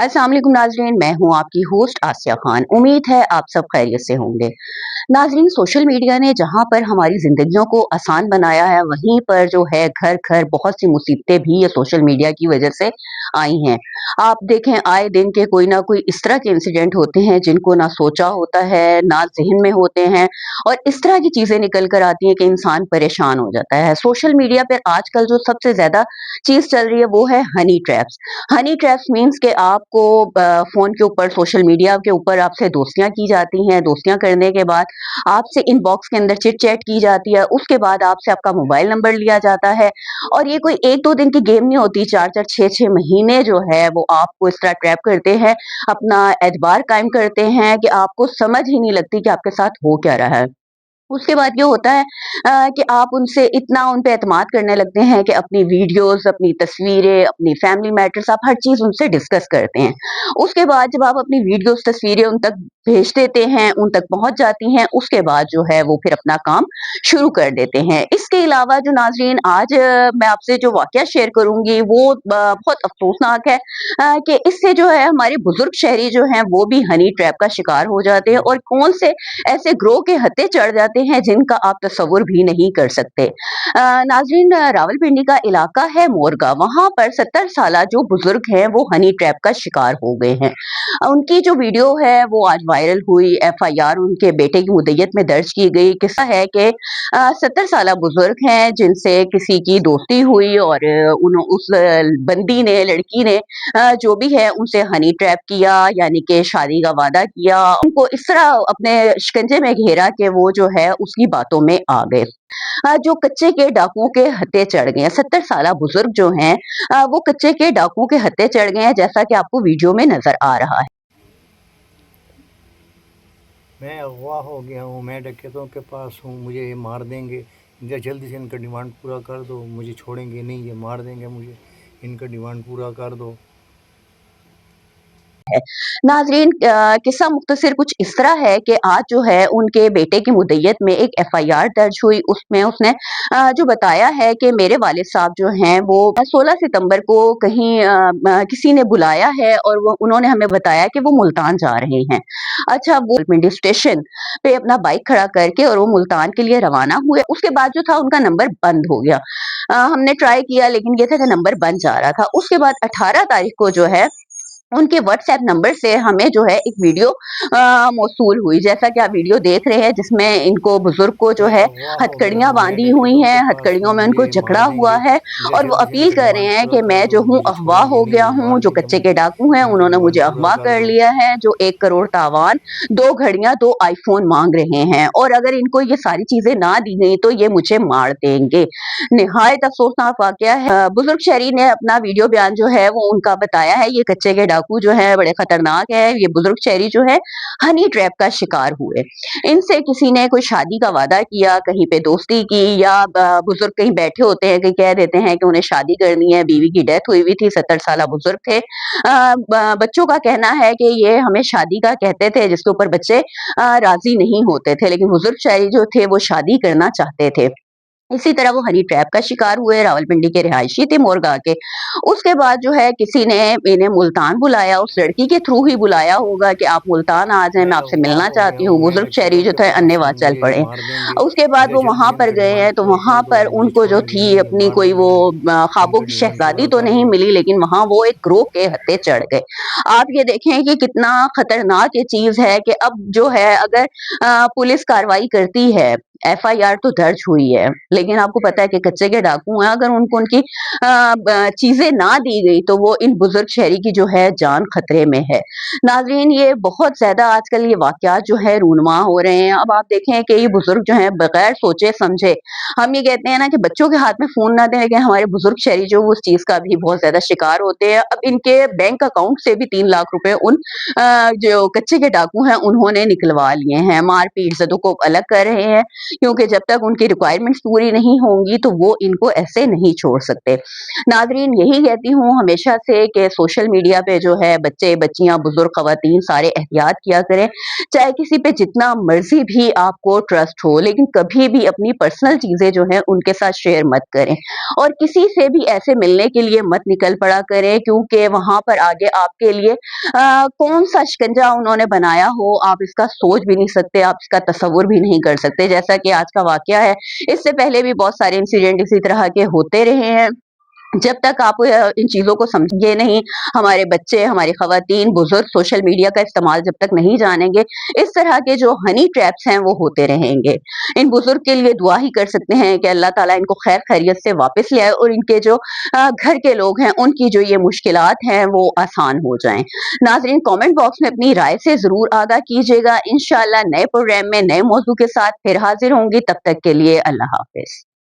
अस्सलाम वालेकुम नाज़रीन, मैं हूँ आपकी होस्ट आसिया खान। उम्मीद है आप सब खैरियत से होंगे। नाज़रीन, सोशल मीडिया ने जहाँ पर हमारी ज़िंदगियों को आसान बनाया है, वहीं पर जो है घर-घर बहुत सी मुसीबतें भी ये सोशल मीडिया की वजह से आई हैं। आप देखें, आए दिन के कोई ना कोई इस तरह के इंसिडेंट होते हैं जिनको ना सोचा होता है, ना ज़हन में होते हैं, और इस तरह की चीज़ें निकल कर आती हैं कि इंसान परेशान हो जाता है। सोशल मीडिया पर आजकल जो सबसे ज़्यादा चीज़ चल रही है वो है Honey traps. Honey traps means कि आपको फ़ोन के ऊपर, सोशल मीडिया के ऊपर आपसे दोस्तियाँ की जाती हैं। दोस्तियाँ करने के बाद आपसे इनबॉक्स के अंदर चिट चैट की जाती है। उसके बाद आपसे आपका मोबाइल नंबर लिया जाता है, और ये कोई 1-2 दिन की गेम नहीं होती, 4-4 6-6 महीने जो है वो आपको इस तरह ट्रैप करते हैं, अपना एतबार कायम करते हैं कि आपको समझ ही नहीं लगती कि आपके साथ हो क्या रहा है। उसके बाद ये होता है कि आप उनसे इतना उन पे एतमाद करने लगते हैं कि अपनी वीडियोज़, अपनी तस्वीरें, अपनी फैमिली मैटर्स, आप हर चीज़ उनसे डिस्कस करते हैं। उसके बाद जब आप अपनी वीडियोज़, तस्वीरें उन तक भेज देते हैं, उन तक पहुँच जाती हैं, उसके बाद जो है वो फिर अपना काम शुरू कर देते हैं। इसके अलावा जो नाज़रीन, आज मैं आपसे जो वाक़या शेयर करूँगी वो बहुत अफ़सोसनाक है, कि इससे जो है हमारे बुज़ुर्ग शहरी जो हैं वो भी हनी ट्रैप का शिकार हो जाते हैं, और कौन से ऐसे ग्रोह के हत्थे चढ़ जाते हैं जिनका आप तसव्वुर भी नहीं कर सकते। नाज़रीन, रावलपिंडी का इलाका है मोरगा, वहाँ पर 70 साला जो बुजुर्ग हैं वो हनी ट्रैप का शिकार हो गए हैं। उनकी जो वीडियो है वो आज वायरल हुई, एफआईआर उनके बेटे की मुद्दत में दर्ज की गई। किस्सा है कि 70 साला बुजुर्ग हैं जिनसे किसी की दोस्ती हुई, और उस बंदी ने, लड़की ने, जो भी है उनसे हनी ट्रैप किया, यानी कि शादी का वादा किया, उनको इस तरह अपने शिकंजे में घेरा कि वो जो है उसकी बातों में आ गए। जो कच्चे के डाकुओं के हत्थे चढ़ गए हैं, 70 साला बुजुर्ग जो हैं, वो कच्चे के डाकुओं के हत्थे चढ़ गए हैं, जैसा कि आपको वीडियो में नजर आ रहा है। मैं अगवा हो गया हूँ, मैं डकैतों के पास हूँ, मुझे ये मार देंगे। जल्दी से इनका डिमांड पूरा कर दो, मुझे छोड़ेंगे नहीं, ये मार देंगे मुझे, इनका डिमांड पूरा कर दो। है। नाज़रीन, किस्सा मुख्तसर कुछ इस तरह है कि आज जो है उनके बेटे की मुद्दत में एक एफआईआर दर्ज हुई। उसमें उसने जो बताया है कि मेरे वालिद साहब जो हैं वो 16 सितंबर को कहीं किसी ने बुलाया है, और वो उन्होंने हमें बताया कि वो मुल्तान जा रहे हैं। अच्छा, वो मंडी स्टेशन पे अपना बाइक खड़ा करके और वो मुल्तान के लिए रवाना हुए। उसके बाद जो था उनका नंबर बंद हो गया। हमने ट्राई किया, लेकिन ये था कि नंबर बंद जा रहा था। उसके बाद 18 तारीख को जो है उनके व्हाट्सएप नंबर से हमें जो है एक वीडियो मौसूल हुई, जैसा कि आप वीडियो देख रहे हैं, जिसमें इनको, बुजुर्ग को जो मैं है अगवा हो गया हथकड़ियां हूँ, मैं बांधी हुई डकैतों हैं, के पास हथकड़ियों हूँ, में मुझे उनको ये मार जकड़ा हुआ देंगे। है, और वो जल्दी से अपील इनका कर रहे डिमांड हैं पूरा कि मैं कर जो दो, हूँ मुझे अगवा छोड़ेंगे हो नहीं, गया ये हूँ, मार जो देंगे कच्चे के मुझे, डाकू हैं इनका उन्होंने मुझे डिमांड पूरा अगवा कर कर दो। लिया है, जो 1 करोड़ तावान, 2 घड़ियां, 2 आईफोन मांग रहे हैं, और अगर इनको ये सारी चीजें ना दी गई तो ये मुझे मार देंगे। निहायत अफसोसनाक वाकया है। बुजुर्ग शहरी ने अपना वीडियो बयान जो है वो उनका बताया है, ये कच्चे के डाकू जो है बड़े खतरनाक है। ये बुजुर्ग शहरी जो है हनी ट्रैप का शिकार हुए। इनसे किसी ने कोई शादी का वादा किया, कहीं पे दोस्ती की, या बुजुर्ग कहीं बैठे होते हैं, कहीं कह देते हैं कि उन्हें शादी करनी है, बीवी की डेथ हुई हुई थी, 70 साला बुजुर्ग थे। बच्चों का कहना है कि ये हमें शादी का कहते थे, जिसके ऊपर बच्चे राजी नहीं होते थे, लेकिन बुजुर्ग शहरी जो थे वो शादी करना चाहते थे। इसी तरह वो हनी ट्रैप का शिकार हुए, रावलपिंडी के रिहायशी थे मोरगा के। उसके बाद जो है किसी ने इन्हें मुल्तान बुलाया, उस लड़की के थ्रू ही बुलाया होगा कि आप मुल्तान आ जाएँ, मैं मैं आपसे अगवा मिलना हो गया चाहती हूँ, हूँ। मैं बुजुर्ग शहरी डकैतों जो के थे पास हूँ, अन्नेवाह चल मुझे ये पड़े। मार देंगे। उसके बाद वो जल्दी वहाँ से पर इनका गए डिमांड हैं, तो पूरा वहाँ कर दो, पर मुझे उनको जो छोड़ेंगे थी नहीं, ये अपनी मार कोई वो देंगे, ख्वाबों इनका की डिमांड शहज़ादी पूरा तो कर नहीं दो। मिली, लेकिन वहाँ वो एक ग्रोह के हत्थे चढ़ गए। आप ये देखें कि कितना खतरनाक ये चीज़ है कि अब जो है अगर पुलिस कार्रवाई करती है, एफआईआर तो दर्ज हुई है, लेकिन आपको पता है कि कच्चे के डाकू हैं, अगर उनको उनकी चीजें ना दी गई तो वो इन बुजुर्ग शहरी की जो है जान खतरे में है। नाजरीन, ये बहुत ज्यादा आजकल ये वाकयात जो है रूनुमा हो रहे हैं। अब आप देखें कि ये बुजुर्ग जो है बगैर सोचे समझे, हम ये कहते हैं ना कि बच्चों के हाथ में फोन ना दें, लेकिन हमारे बुजुर्ग शहरी जो उस चीज का भी बहुत ज्यादा शिकार होते हैं। अब इनके बैंक अकाउंट से भी 3 लाख रुपए उन जो कच्चे के डाकू हैं उन्होंने निकलवा लिए हैं। मारपीट जदों को अलग कर रहे हैं, क्योंकि जब तक उनकी रिक्वायरमेंट्स पूरी नहीं होंगी तो वो इनको ऐसे नहीं छोड़ सकते। नाज़रीन, यही कहती हूँ हमेशा से कि सोशल मीडिया पे जो है बच्चे, बच्चियाँ, बुज़ुर्ग, ख़वातीन सारे एहतियात किया करें। चाहे किसी पे जितना मर्ज़ी भी आपको ट्रस्ट हो, लेकिन कभी भी अपनी पर्सनल चीज़ें जो हैं उनके साथ शेयर मत करें। और किसी से भी ऐसे मिलने के लिए मत निकल पड़ा करें, क्योंकि वहाँ पर आगे आपके लिए कौन-सा शिकंजा उन्होंने बनाया हो, आप इसका सोच भी नहीं सकते, आप इसका तसव्वुर भी नहीं कर सकते। जैसा कि आज का वाक़या है, इससे पहले भी बहुत सारे इंसिडेंट इसी तरह के होते रहे हैं। जब तक आप इन चीज़ों को समझेंगे नहीं, हमारे बच्चे, हमारी ख़वातीन, बुज़ुर्ग सोशल मीडिया का इस्तेमाल जब तक नहीं जानेंगे, इस तरह के जो हनी ट्रैप्स हैं वो होते रहेंगे। इन बुज़ुर्ग के लिए दुआ ही कर सकते हैं कि अल्लाह ताला इनको खैर खैरियत से वापस ले आए और इनके जो घर के लोग हैं उनकी जो ये मुश्किलात हैं वो आसान हो जाएँ। नाज़रीन, कमेंट बॉक्स में अपनी राय से ज़रूर आगाह कीजिएगा। इंशाअल्लाह नए प्रोग्राम में नए मौज़ू के साथ फिर हाज़िर होंगी, तब तक के लिए अल्लाह हाफ़िज़।